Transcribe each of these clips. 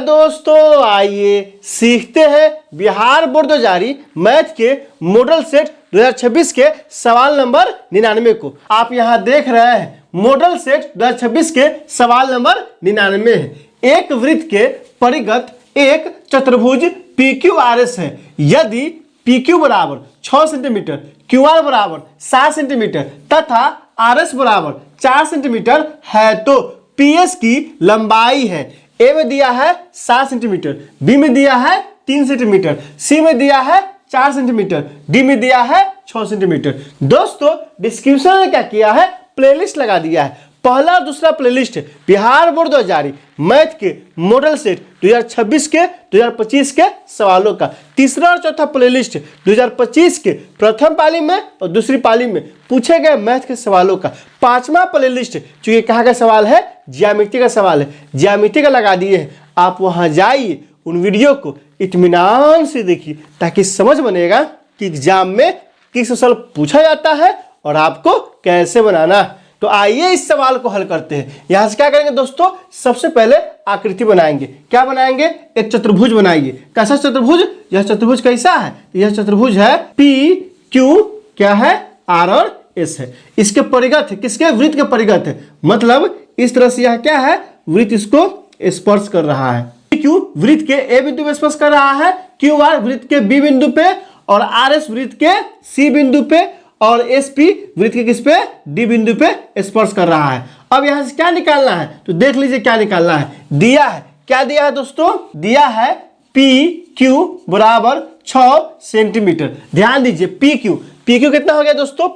दोस्तों आइए सीखते हैं बिहार बोर्ड द्वारा जारी मैथ के मॉडल सेट 2026 के सवाल नंबर 99 को। आप यहां देख रहे हैं मॉडल सेट 2026 के सवाल नंबर 99 है। एक वृत्त के परिगत एक चतुर्भुज PQRS है। यदि PQ बराबर 6 सेंटीमीटर, QR बराबर 7 सेंटीमीटर तथा RS बराबर 4 सेंटीमीटर है तो PS की लंबाई है। ए में दिया है 7 सेंटीमीटर, बी में दिया है 3 सेंटीमीटर, सी में दिया है 4 सेंटीमीटर, डी में दिया है 6 सेंटीमीटर। दोस्तों डिस्क्रिप्शन में क्या किया है, प्लेलिस्ट लगा दिया है। पहला और दूसरा प्लेलिस्ट बिहार बोर्ड द्वारा जारी मैथ के मॉडल सेट 2026 के 2025 के सवालों का। तीसरा और चौथा प्लेलिस्ट 2025 के प्रथम पाली में और दूसरी पाली में पूछे गए मैथ के सवालों का। पांचवा प्लेलिस्ट चूंकि कहाँ का सवाल है, ज्यामिति का सवाल है, ज्यामिति का लगा दिए हैं। आप वहां जाइए, उन वीडियो को इत्मीनान से देखिए ताकि समझ बनेगा कि एग्जाम में किस सवाल पूछा जाता है और आपको कैसे बनाना है। तो आइए इस सवाल को हल करते हैं। यहां से क्या करेंगे दोस्तों, सबसे पहले आकृति बनाएंगे। क्या बनाएंगे, एक चतुर्भुज बनाइए। कैसा चतुर्भुज, यह चतुर्भुज कैसा है, यह चतुर्भुज है PQ क्या है, R और S है। इसके परिगत है, किसके, वृत्त के परिगत है। मतलब इस तरह से यह क्या है, वृत्त इसको स्पर्श कर रहा है। PQ वृत्त के A बिंदु पे स्पर्श कर रहा है, QR वृत्त के B बिंदु पे और RS वृत्त के C बिंदु पे और SP वृत्त के किस पे, D बिंदु पे स्पर्श कर रहा है। अब यहां से क्या निकालना है, तो देख लीजिए क्या निकालना है। दिया है, क्या दिया है दोस्तों, दिया है PQ बराबर 6 सेंटीमीटर। ध्यान दीजिए PQ कितना हो गया दोस्तों,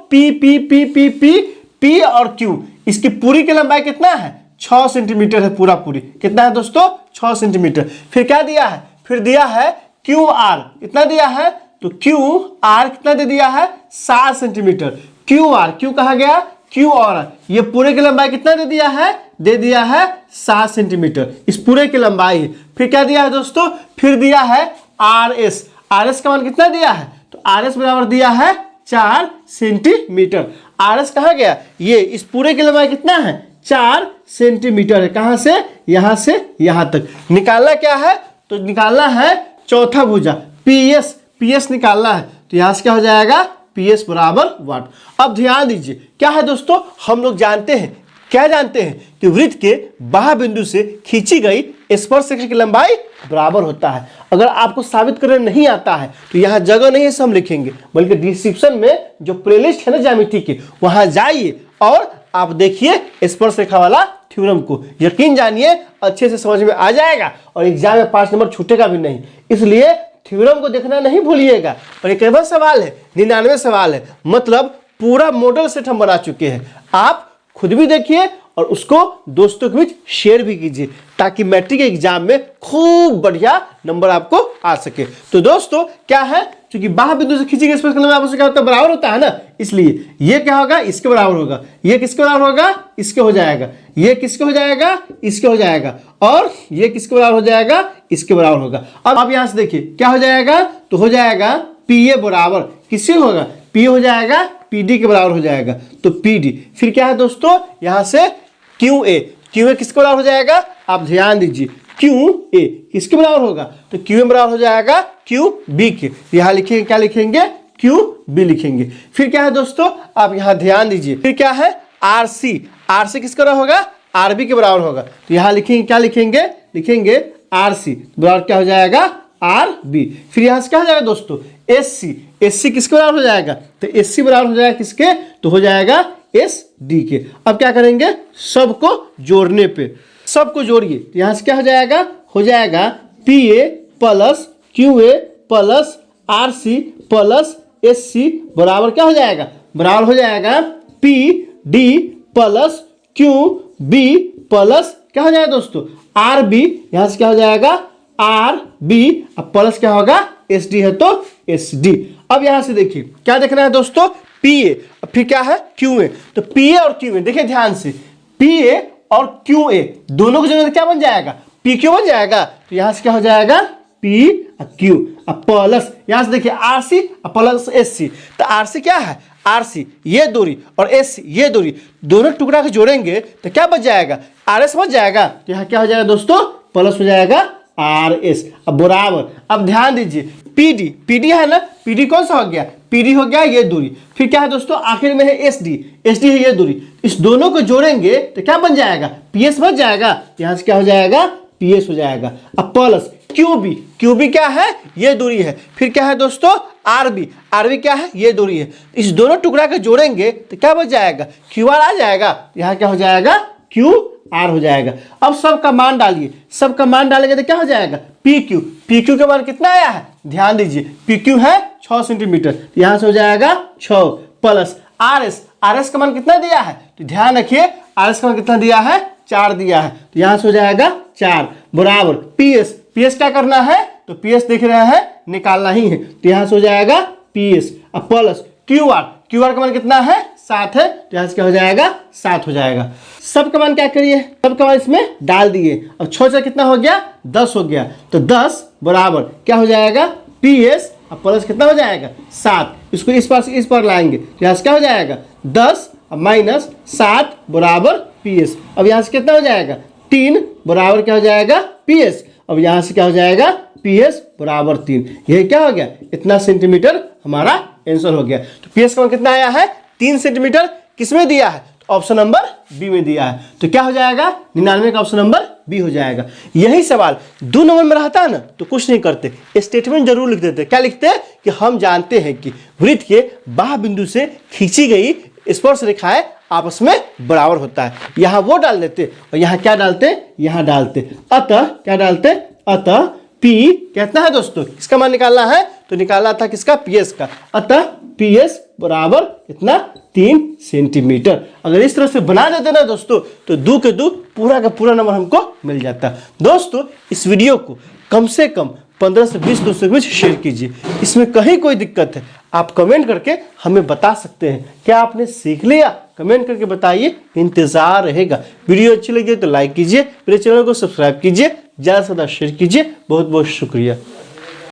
P और Q, इसकी पूरी की लंबाई कितना है, 6 सेंटीमीटर है। पूरा पूरी कितना है दोस्तों, 6 सेंटीमीटर। फिर क्या दिया है, फिर दिया है QR, कितना दिया है, तो QR कितना दे दिया है, 7 सेंटीमीटर। Q कहा गया, QR ये पूरे की लंबाई कितना दे दिया है, दे दिया है 7 सेंटीमीटर। इस पूरे की लंबाई है। फिर क्या दिया है दोस्तों, फिर दिया है RS का मान कितना दिया है, तो RS बराबर दिया है 4 सेंटीमीटर। RS कहा गया, ये इस पूरे की लंबाई कितना है, 4 सेंटीमीटर है। कहां से, यहां से यहां तक। निकालना क्या है, तो निकालना है चौथा भुजा PS निकालना है। तो यहां से क्या हो जाएगा, PS बराबर वाट। अब ध्यान दीजिए क्या है दोस्तों, हम लोग जानते हैं, क्या जानते हैं कि वृत्त के बाह्य बिंदु से खींची गई स्पर्श रेखा की लंबाई बराबर होता है। अगर आपको साबित करने नहीं आता है तो यहाँ जगह नहीं है हम लिखेंगे, बल्कि डिस्क्रिप्शन में जो प्लेलिस्ट है ना ज्यामिति के, वहां जाइए और आप देखिए स्पर्श रेखा वाला थ्योरम को। यकीन जानिए अच्छे से समझ में आ जाएगा और एग्जाम में 5 नंबर छूटेगा भी नहीं। इसलिए थ्योरम को देखना नहीं भूलिएगा। और एक केवल सवाल है, 99 सवाल है, मतलब पूरा मॉडल सेट हम बना चुके हैं। आप खुद भी देखिए और उसको दोस्तों के बीच शेयर भी कीजिए ताकि मैट्रिक एग्जाम में खूब बढ़िया नंबर आपको आ सके। तो दोस्तों क्या है, क्योंकि बाह्य बिंदु से खींची गई स्पर्श रेखा आपस में क्या होता है, बराबर होता है ना, इसलिए ये क्या होगा, इसके बराबर होगा, ये किसके बराबर होगा, इसके हो जाएगा, ये किसके हो जाएगा, इसके हो जाएगा, और ये किसके बराबर हो जाएगा, इसके बराबर होगा। अब आप यहां से देखिए क्या हो जाएगा, तो हो जाएगा PA बराबर किससे होगा, P हो जाएगा PD के बराबर हो जाएगा, तो PD। फिर क्या है दोस्तों, यहां से QA किसके बराबर हो जाएगा, आप ध्यान दीजिए, QA किसके बराबर होगा, तो QA बराबर हो जाएगा QB के। यहां लिखेंगे, क्या लिखेंगे, QB लिखेंगे। फिर क्या है दोस्तों, आप यहां ध्यान दीजिए, फिर क्या है RC किसके बराबर होगा, RB के बराबर होगा। तो यहां लिखेंगे, क्या लिखेंगे, लिखेंगे RC बराबर क्या हो जाएगा, RB। फिर यहां से क्या हो जाएगा दोस्तों, SC किसके बराबर हो जाएगा, तो SC बराबर हो जाएगा किसके, तो हो जाएगा SD के। अब क्या करेंगे, सबको जोड़ने पे, सबको जोड़िए, तो यहां से क्या हो जाएगा PA plus QA plus RC plus SC बराबर क्या हो जाएगा, बराबर हो जाएगा PD प्लस QB प्लस क्या हो जाएगा दोस्तों, RB। यहां से क्या हो जाएगा RB प्लस क्या होगा, SD है तो SD। अब यहां से देखिए क्या देखना है दोस्तों, PA, फिर क्या है QA। तो PA और QA देखिए ध्यान से, PA और QA दोनों की जगह क्या बन जाएगा, PQ बन जाएगा। तो यहां से क्या हो जाएगा, PQ प्लस यहां से देखिए RC प्लस SC। तो RC क्या है, RC ये दूरी और SC ये दूरी, दोनों टुकड़ा को जोड़ेंगे तो क्या बच जाएगा, RS बच जाएगा। तो यहां क्या हो जाएगा दोस्तों, प्लस हो जाएगा आर एस। अब बराबर, अब ध्यान दीजिए पीडी, पीडी है ना, पीडी कौन सा हो गया, पीडी हो गया ये दूरी। फिर क्या है दोस्तों, आखिर में है एसडी, एसडी है ये दूरी। इस दोनों को जोड़ेंगे तो क्या बन जाएगा, पीएस बन जाएगा। यहाँ से क्या हो जाएगा, पीएस हो जाएगा। अब प्लस क्यूबी, क्यूबी क्या है, ये दूरी है। फिर क्या है दोस्तों, आरबी, आरबी क्या है, ये दूरी है। इस दोनों टुकड़ा को जोड़ेंगे तो क्या बच जाएगा, क्यू आर आ जाएगा। यहाँ क्या हो जाएगा, क्यू आर हो जाएगा। अब सबका मान डालिए, सबका मान डालेंगे तो क्या हो जाएगा, पी क्यू। पी क्यू का मान कितना आया है, ध्यान दीजिए, पी क्यू है 6 सेंटीमीटर, यहाँ से हो जाएगा 6 plus R S. R S का मान कितना दिया है, तो ध्यान रखिए आर एस का मान कितना दिया है, 4 दिया है, तो यहाँ से हो जाएगा 4 बराबर पी एस। पी एस क्या करना है, तो पी एस देख रहे हैं निकालना ही है, तो यहाँ से हो जाएगा पी एस। अब plus Q R, Q R का मान कितना है, 7 है, तो यहाँ से क्या हो जाएगा, 7 हो जाएगा। सब का मान क्या करिए, सब का मान इसमें डाल दिए। अब 6 से कितना हो गया, 10 हो गया, तो 10 बराबर क्या हो जाएगा, पी एस। अब प्लस कितना हो जाएगा, 7। इसको इस पार से इस पार लाएंगे, तो यहाँ से क्या हो जाएगा, 10 माइनस 7 बराबर पी एस। अब यहाँ से कितना हो जाएगा, 3 बराबर क्या हो जाएगा, पी एस। अब यहाँ से क्या हो जाएगा, पी एस बराबर 3। यह क्या हो गया, इतना सेंटीमीटर हमारा आंसर हो गया। तो पी एस का मान कितना आया है, 3 सेंटीमीटर। किसमें दिया है, ऑप्शन नंबर बी में दिया है, तो क्या हो जाएगा, 99 का ऑप्शन नंबर बी हो जाएगा। यही सवाल 2 नंबर में रहता है ना, तो कुछ नहीं करते, स्टेटमेंट जरूर लिख देते। क्या लिखते हैं कि हम जानते हैं कि वृत्त के बाह्य बिंदु से खींची गई स्पर्श रेखाएं आपस में बराबर होता है। यहाँ वो डाल देते और यहाँ क्या डालते, यहाँ डालते। अतः क्या डालते, अतः पी कितना है दोस्तों, किसका मान निकालना है, तो निकालना था किसका, पीएस का। अतः पीएस बराबर कितना, 3 सेंटीमीटर। अगर इस तरह से बना देते ना दोस्तों, तो 2 के 2 पूरा का पूरा नंबर हमको मिल जाता। दोस्तों इस वीडियो को कम से कम 15 से 20 दोस्तों के बीच शेयर कीजिए। इसमें कहीं कोई दिक्कत है आप कमेंट करके हमें बता सकते हैं। क्या आपने सीख लिया, कमेंट करके बताइए, इंतजार रहेगा। वीडियो अच्छी लगी तो लाइक कीजिए, मेरे चैनल को सब्सक्राइब कीजिए, ज़्यादा से ज़्यादा शेयर कीजिए। बहुत बहुत शुक्रिया।